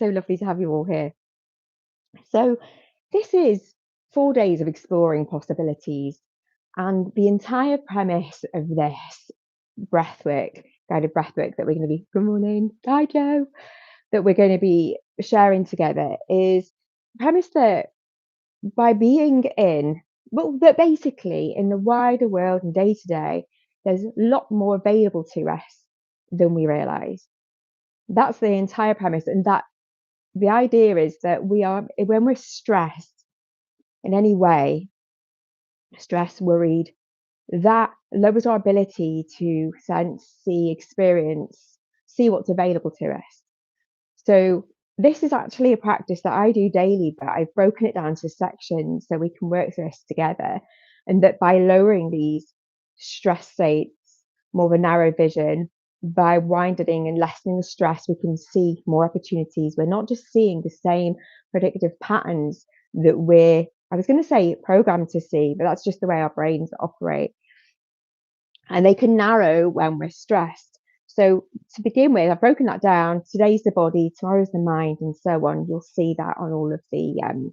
So lovely to have you all here. So, this is 4 days of exploring possibilities, and the entire premise of this breathwork, guided breathwork that we're going to be, good morning, hi Joe, that we're going to be sharing together is the premise that by being in, well, that basically in the wider world and day to day, there's a lot more available to us than we realize. That's the entire premise. And that the idea is that when we're stressed in any way, stressed, worried, that lowers our ability to sense, see, experience, see what's available to us. So this is actually a practice that I do daily, but I've broken it down to sections so we can work through this together. And that by lowering these stress states, more of a narrow vision, by widening and lessening the stress, we can see more opportunities. We're not just seeing the same predictive patterns that I was going to say programmed to see, but that's just the way our brains operate. And they can narrow when we're stressed. So to begin with, I've broken that down. Today's the body, tomorrow's the mind, and so on. You'll see that on all of the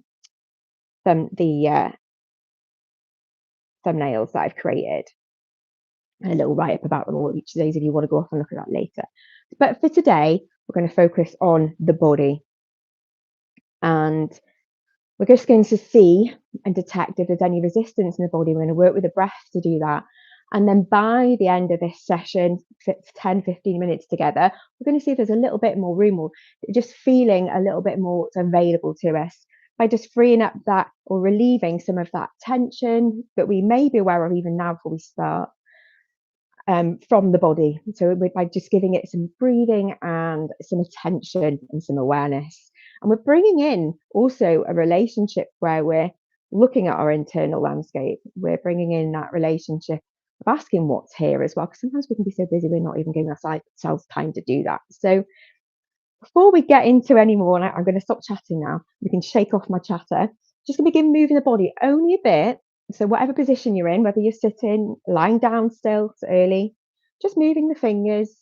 thumbnails that I've created, and a little write-up about them all each of these if you want to go off and look at that later. But for today, we're going to focus on the body. And we're just going to see and detect if there's any resistance in the body. We're going to work with the breath to do that. And then by the end of this session, 10, 15 minutes together, we're going to see if there's a little bit more room, or just feeling a little bit more available to us by just freeing up that or relieving some of that tension that we may be aware of even now before we start from the body. So by just giving it some breathing and some attention and some awareness. And we're bringing in also a relationship where we're looking at our internal landscape. We're bringing in that relationship of asking what's here as well, because sometimes we can be so busy we're not even giving ourselves time to do that. So before we get into any more, I'm going to stop chatting now. We can shake off my chatter. Just going to begin moving the body only a bit. So whatever position you're in, whether you're sitting, lying down still, it's early, just moving the fingers.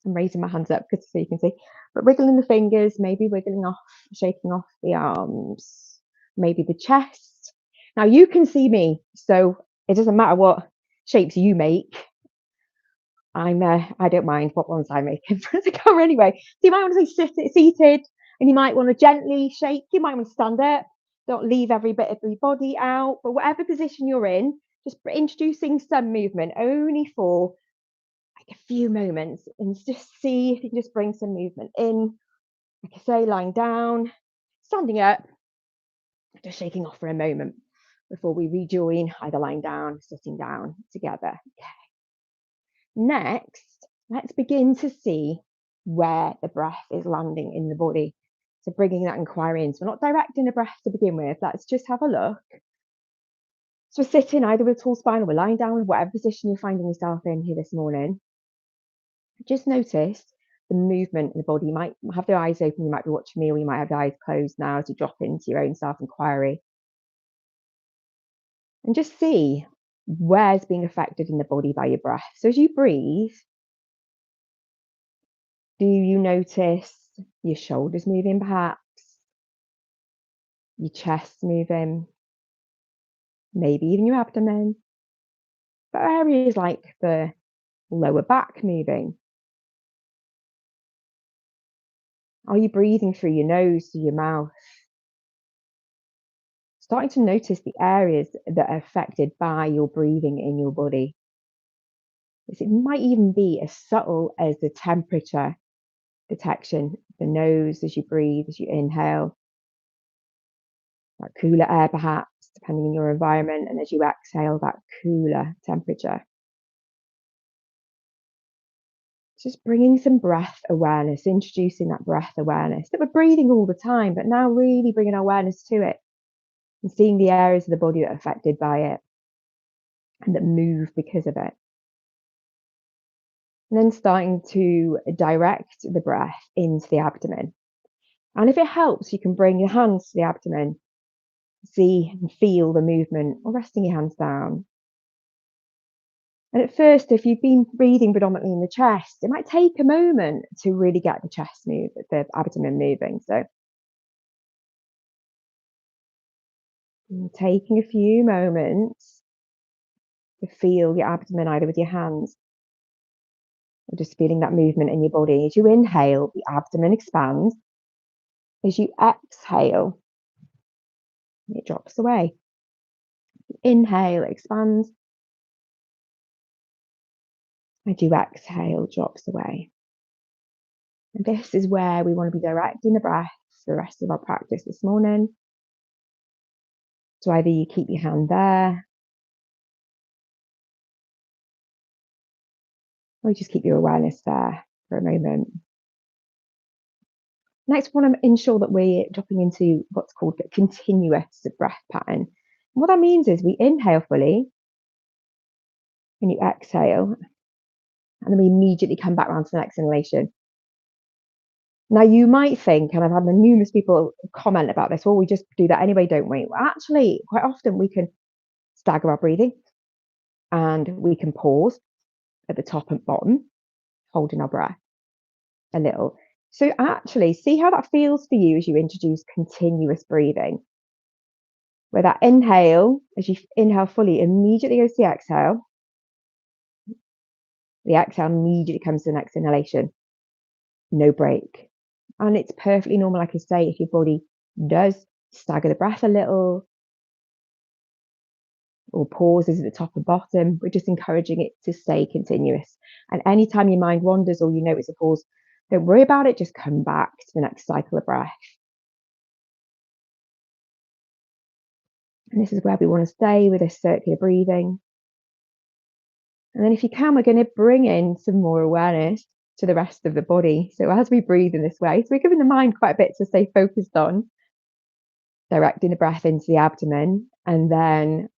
I'm raising my hands up so you can see, but wiggling the fingers, maybe wiggling off, shaking off the arms, maybe the chest. Now you can see me, so it doesn't matter what shapes you make. I don't mind what ones I make in front of the camera anyway. So you might want to stay seated, and you might want to gently shake. You might want to stand up. Don't leave every bit of your body out. But whatever position you're in, just introducing some movement only for like a few moments, and just see if you can just bring some movement in. Like I say, lying down, standing up, just shaking off for a moment before we rejoin, either lying down, sitting down together. Okay. Next, let's begin to see where the breath is landing in the body. So bringing that inquiry in. So we're not directing the breath to begin with. Let's just have a look. So we're sitting either with tall spine or we're lying down, whatever position you're finding yourself in here this morning. Just notice the movement in the body. You might have the eyes open, you might be watching me, or you might have the eyes closed now as you drop into your own self-inquiry. And just see where's being affected in the body by your breath. So as you breathe, do you notice your shoulders moving perhaps? Your chest moving? Maybe even your abdomen? But areas like the lower back moving? Are you breathing through your nose to your mouth? Starting to notice the areas that are affected by your breathing in your body. It might even be as subtle as the temperature detection, the nose as you breathe, as you inhale, that cooler air perhaps, depending on your environment, and as you exhale, that cooler temperature. Just bringing some breath awareness, introducing that breath awareness that we're breathing all the time, but now really bringing awareness to it and seeing the areas of the body that are affected by it and that move because of it. And then starting to direct the breath into the abdomen. And if it helps, you can bring your hands to the abdomen, see and feel the movement, or resting your hands down. And at first, if you've been breathing predominantly in the chest, it might take a moment to really get the chest move, the abdomen moving. So taking a few moments to feel your abdomen either with your hands or just feeling that movement in your body. As you inhale, the abdomen expands. As you exhale, it drops away. Inhale, it expands. As you exhale, drops away. And this is where we want to be directing the breath for the rest of our practice this morning. So either you keep your hand there, or you just keep your awareness there for a moment. Next, we want to ensure that we're dropping into what's called a continuous breath pattern. And what that means is we inhale fully, and you exhale, and then we immediately come back around to the next inhalation. Now, you might think, and I've had numerous people comment about this, well, we just do that anyway, don't we? Well, actually, quite often we can stagger our breathing, and we can pause at the top and bottom, holding our breath a little. So actually, see how that feels for you as you introduce continuous breathing. Where that inhale, as you inhale fully, immediately goes to the exhale. The exhale immediately comes to the next inhalation. No break. And it's perfectly normal, like I say, if your body does stagger the breath a little or pauses at the top and bottom, we're just encouraging it to stay continuous. And anytime your mind wanders or you notice a pause, don't worry about it, just come back to the next cycle of breath. And this is where we want to stay with this circular breathing. And then if you can, we're going to bring in some more awareness to the rest of the body. So as we breathe in this way, so we're giving the mind quite a bit to stay focused on, directing the breath into the abdomen, and then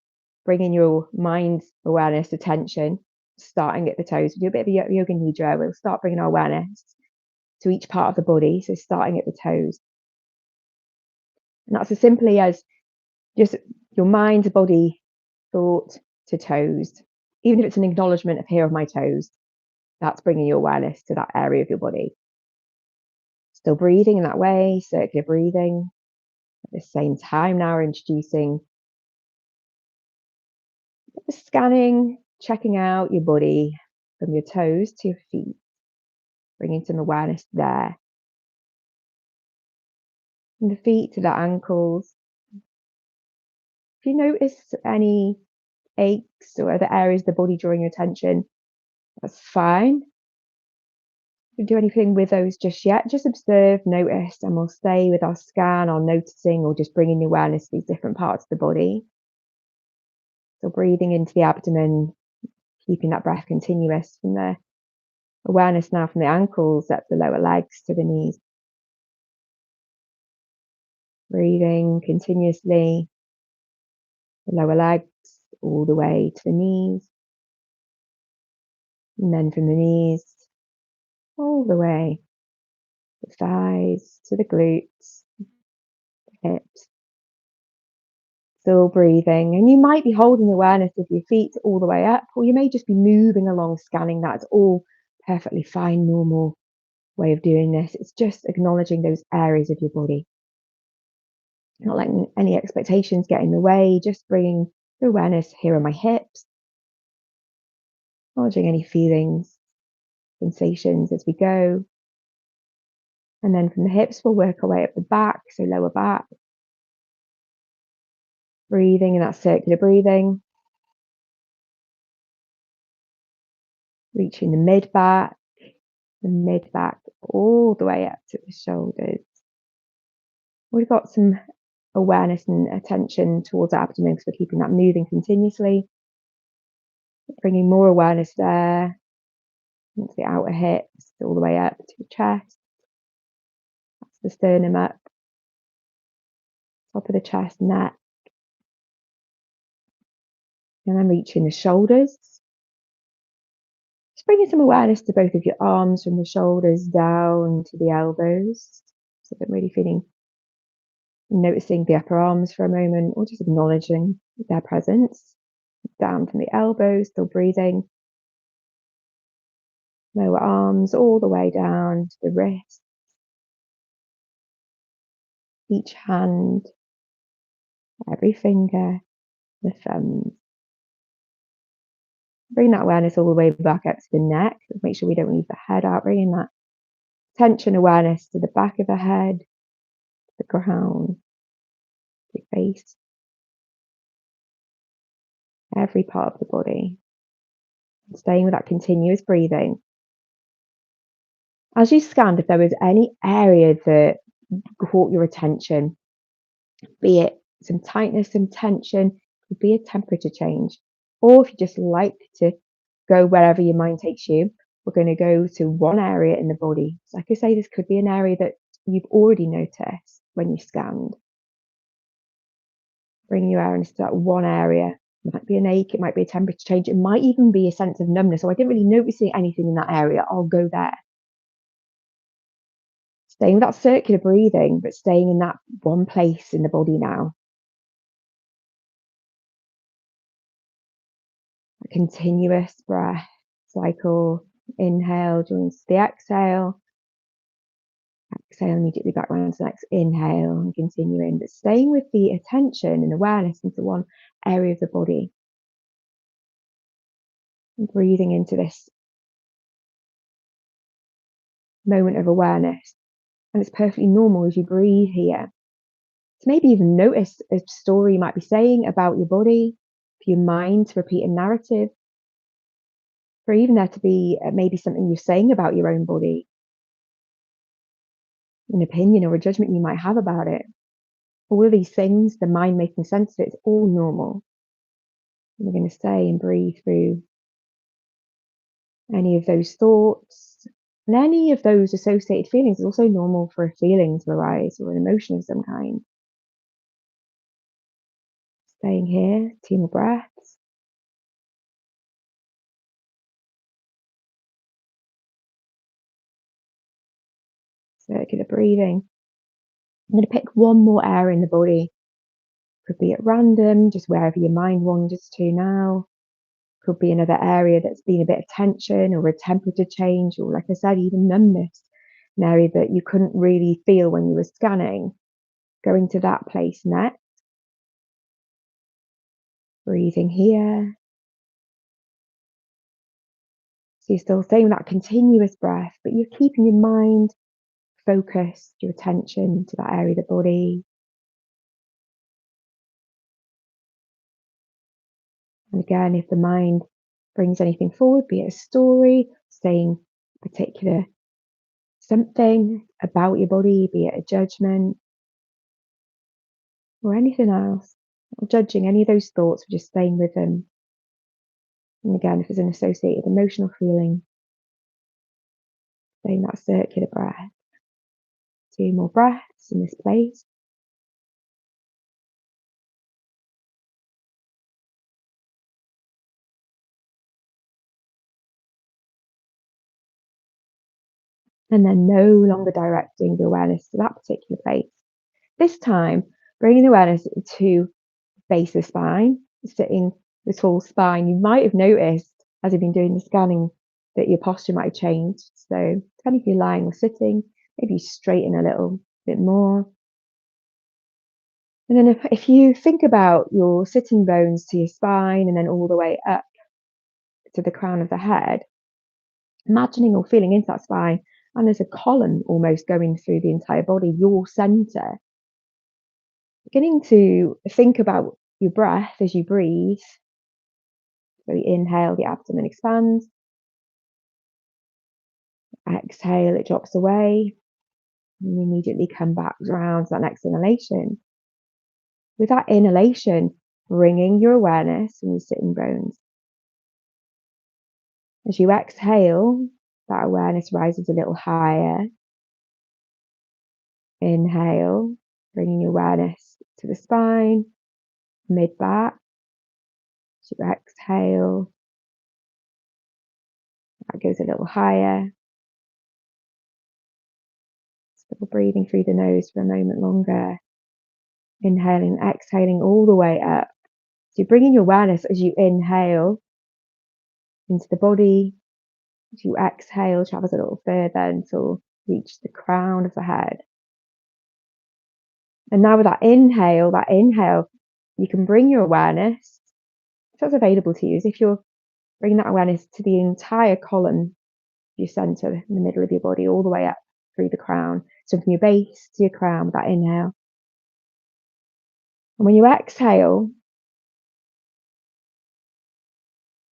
bringing your mind's awareness, attention, starting at the toes. We do a bit of a yoga nidra. We'll start bringing our awareness to each part of the body. So starting at the toes. And that's as simply as just your mind, body, thought to toes. Even if it's an acknowledgement of here are my toes, that's bringing your awareness to that area of your body. Still breathing in that way, circular breathing. At the same time now, we're introducing scanning, checking out your body from your toes to your feet, bringing some awareness there. From the feet to the ankles. If you notice any aches or other areas of the body drawing your attention, that's fine. Don't do anything with those just yet. Just observe, notice, and we'll stay with our scan, our noticing, or just bringing awareness to these different parts of the body. So breathing into the abdomen, keeping that breath continuous from the awareness now from the ankles up the lower legs to the knees. Breathing continuously, the lower legs all the way to the knees. And then from the knees all the way to the thighs, to the glutes, the hips. Still breathing, and you might be holding awareness of your feet all the way up, or you may just be moving along, scanning. That's all perfectly fine, normal way of doing this. It's just acknowledging those areas of your body, not letting any expectations get in the way, just bringing the awareness here on my hips, acknowledging any feelings, sensations as we go. And then from the hips, we'll work our way up the back, so lower back. Breathing in that circular breathing. Reaching the mid-back all the way up to the shoulders. We've got some awareness and attention towards the abdomen because we're keeping that moving continuously. Bringing more awareness there into the outer hips, all the way up to the chest. That's the sternum up. Top of the chest, neck. And then reaching the shoulders. Just bringing some awareness to both of your arms from the shoulders down to the elbows. So that really feeling, noticing the upper arms for a moment, or just acknowledging their presence. Down from the elbows, still breathing. Lower arms all the way down to the wrist, each hand, every finger, the thumbs. Bring that awareness all the way back up to the neck. Make sure we don't leave the head out. Bringing that tension awareness to the back of the head, the ground, the face, every part of the body. Staying with that continuous breathing. As you scanned, if there was any area that caught your attention, be it some tightness, some tension, could be a temperature change, or if you just like to go wherever your mind takes you, we're going to go to one area in the body. So like I say, this could be an area that you've already noticed when you scanned. Bringing your awareness to that one area. It might be an ache, it might be a temperature change, it might even be a sense of numbness. So I didn't really notice anything in that area. I'll go there. Staying with that circular breathing, but staying in that one place in the body now. A continuous breath cycle. Inhale joins the exhale. Exhale immediately back round to the next inhale and continuing, but staying with the attention and awareness into one area of the body. And breathing into this moment of awareness. And it's perfectly normal as you breathe here to maybe even notice a story you might be saying about your body, for your mind to repeat a narrative, for even there to be maybe something you're saying about your own body, an opinion or a judgment you might have about it. All of these things, the mind making sense of it, it's all normal. And we're going to stay and breathe through any of those thoughts and any of those associated feelings. It's also normal for a feeling to arise or an emotion of some kind. Staying here, 2 more breaths. Circular breathing. I'm going to pick one more area in the body. Could be at random, just wherever your mind wanders to now. Could be another area that's been a bit of tension or a temperature change, or like I said, even numbness, an area that you couldn't really feel when you were scanning. Going to that place next. Breathing here. So you're still staying with that continuous breath, but you're keeping your mind focused, your attention to that area of the body. And again, if the mind brings anything forward, be it a story, saying particular something about your body, be it a judgment or anything else, not judging any of those thoughts, we're just staying with them. And again, if there's an associated emotional feeling, staying that circular breath. 2 more breaths in this place. And then no longer directing the awareness to that particular place. This time, bringing the awareness to base of the spine, sitting the tall spine. You might have noticed as you've been doing the scanning that your posture might have changed. So depending if you're lying or sitting, maybe you straighten a little bit more. And then if you think about your sitting bones to your spine and then all the way up to the crown of the head, imagining or feeling into that spine, and there's a column almost going through the entire body, your center. Beginning to think about your breath as you breathe. So you inhale, the abdomen expands. Exhale, it drops away. And you immediately come back around to that next inhalation. With that inhalation, bringing your awareness in your sitting bones. As you exhale, that awareness rises a little higher. Inhale, bringing your awareness to the spine, mid-back. As you exhale, that goes a little higher. Still breathing through the nose for a moment longer. Inhaling, exhaling all the way up. So you're bringing your awareness as you inhale into the body, As you exhale, travels a little further until you reach the crown of the head. And now with that inhale, you can bring your awareness, if that's available to you, as if you're bringing that awareness to the entire column, your center, in the middle of your body, all the way up through the crown. So from your base to your crown with that inhale. And when you exhale,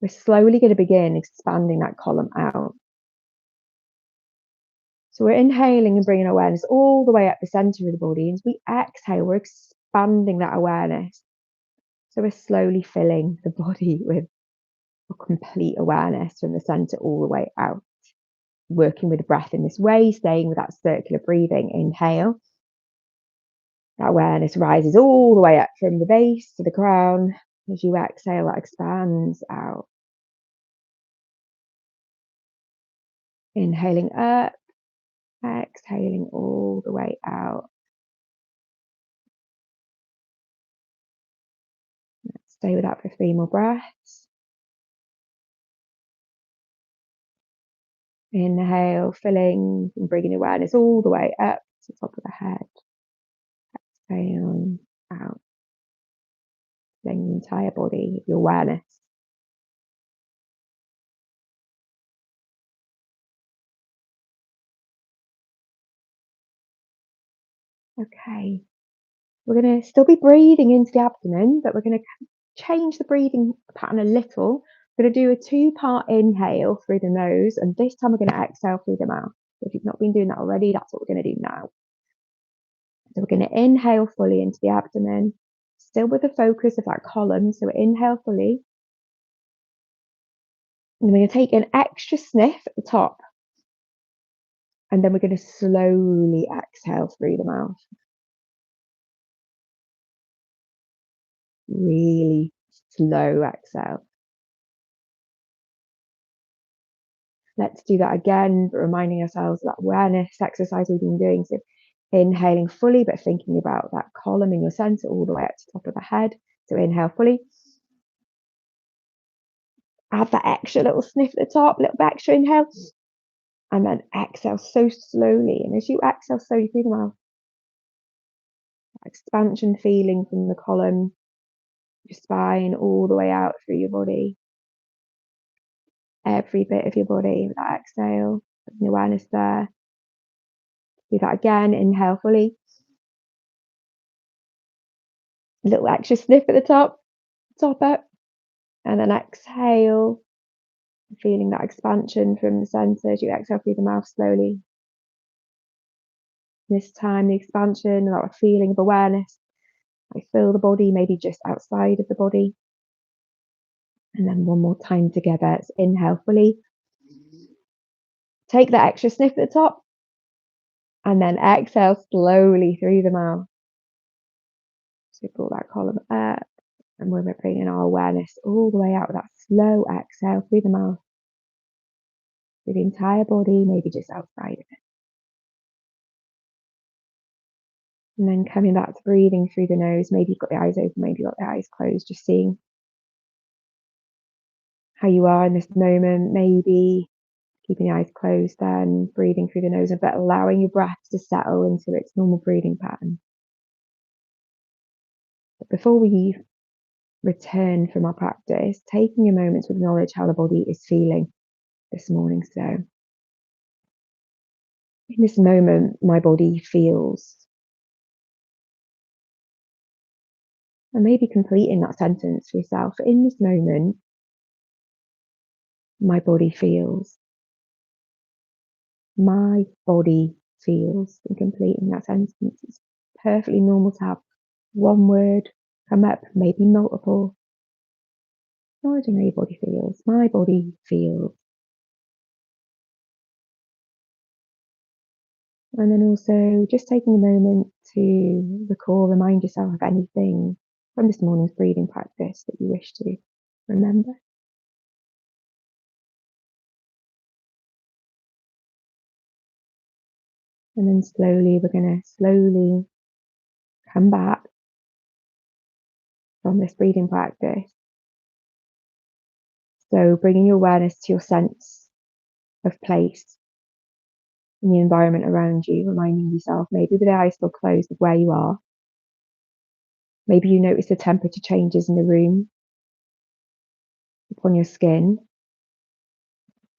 we're slowly going to begin expanding that column out. So we're inhaling and bringing awareness all the way up the center of the body. And as we exhale, we're expanding that awareness. So we're slowly filling the body with a complete awareness from the center all the way out. Working with the breath in this way, staying with that circular breathing. Inhale. That awareness rises all the way up from the base to the crown. As you exhale, that expands out. Inhaling up, exhaling all the way out. Let's stay with that for 3 more breaths. Inhale, filling and bringing awareness all the way up to the top of the head. Exhale out. Filling the entire body with your awareness. Okay. We're going to still be breathing into the abdomen, but we're going to change the breathing pattern a little. We're going to do a 2-part inhale through the nose, and this time we're going to exhale through the mouth. If you've not been doing that already, that's what we're going to do now. So we're going to inhale fully into the abdomen, still with the focus of that column. So inhale fully. And we're going to take an extra sniff at the top. And then we're going to slowly exhale through the mouth. Really slow exhale. Let's do that again, but reminding ourselves of that awareness exercise we've been doing. So inhaling fully, but thinking about that column in your center all the way up to the top of the head. So inhale fully. Add that extra little sniff at the top, a little bit extra inhale. And then exhale so slowly. And as you exhale slowly through the mouth, expansion feeling from the column, your spine, all the way out through your body. Every bit of your body with that exhale, putting awareness there. Do that again, inhale fully. A little extra sniff at the top up. And then exhale, feeling that expansion from the center as you exhale through the mouth slowly. This time, the expansion, that feeling of awareness. I feel the body, maybe just outside of the body. And then one more time together. Let's inhale fully. Take that extra sniff at the top. And then exhale slowly through the mouth. So pull that column up. And we're bringing our awareness all the way out with that slow exhale through the mouth. Through the entire body, maybe just outside of it. And then coming back to breathing through the nose. Maybe you've got the eyes open, maybe you've got the eyes closed. Just seeing how you are in this moment. Maybe keeping the eyes closed then, breathing through the nose, but allowing your breath to settle into its normal breathing pattern. But before we return from our practice, taking a moment to acknowledge how the body is feeling this morning. So in this moment, my body feels. And maybe completing that sentence for yourself. In this moment, my body feels. My body feels. And completing that sentence. It's perfectly normal to have one word come up, maybe multiple. Acknowledging how your body feels. My body feels. And then also just taking a moment to recall, remind yourself of anything from this morning's breathing practice that you wish to remember. And then slowly, we're going to slowly come back from this breathing practice. So bringing your awareness to your sense of place in the environment around you, reminding yourself, maybe with the eyes still closed, of where you are. Maybe you notice the temperature changes in the room, upon your skin,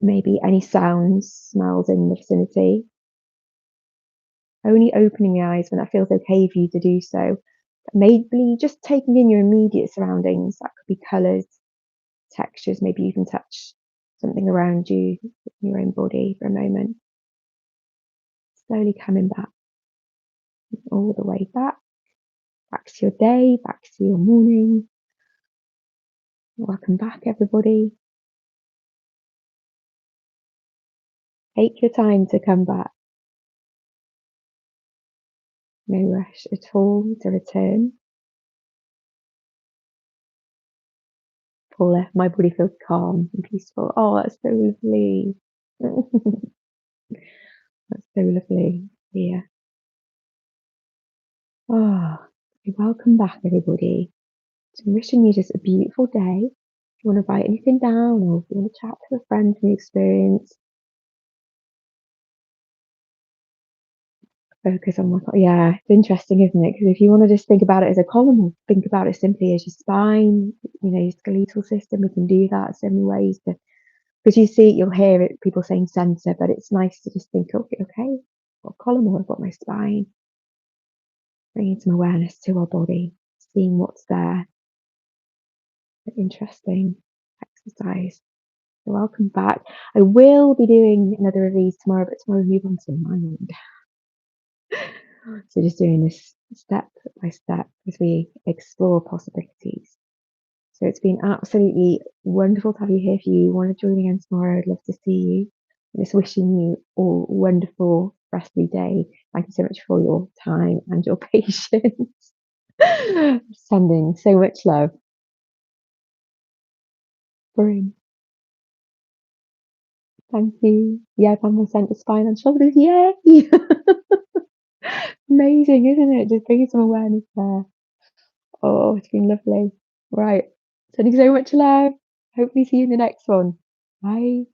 maybe any sounds, smells in the vicinity. Only opening the eyes when that feels okay for you to do so. Maybe just taking in your immediate surroundings. That could be colours, textures, maybe even touch something around you, in your own body for a moment. Slowly coming back, all the way back to your day, back to your morning. Welcome back, everybody. Take your time to come back. No rush at all to return. Paula, my body feels calm and peaceful. Oh, that's so lovely. That's so lovely. Yeah. Oh, welcome back, everybody. So I'm wishing you just a beautiful day. If you want to write anything down or if you want to chat to a friend from your experience, focus on yeah, it's interesting, isn't it? Because if you want to just think about it as a column or think about it simply as your spine, your skeletal system, we can do that so many ways. Because you see, you'll hear it, people saying center, but it's nice to just think, okay, what column have I got? My spine. Bringing some awareness to our body, seeing what's there. An interesting exercise. So welcome back. I will be doing another of these tomorrow, but tomorrow we move on to mind. So just doing this step by step as we explore possibilities. So it's been absolutely wonderful to have you here. If you want to join again tomorrow, I'd love to see you. I'm just wishing you all a wonderful rest of your day. Thank you so much for your time and your patience. Sending so much love. Bring. Thank you. Yeah, I'm on center spine and shoulders. Yay! Amazing, isn't it? Just bringing some awareness there. Oh, it's been lovely. Right. Sending so much love. Hopefully see you in the next one. Bye.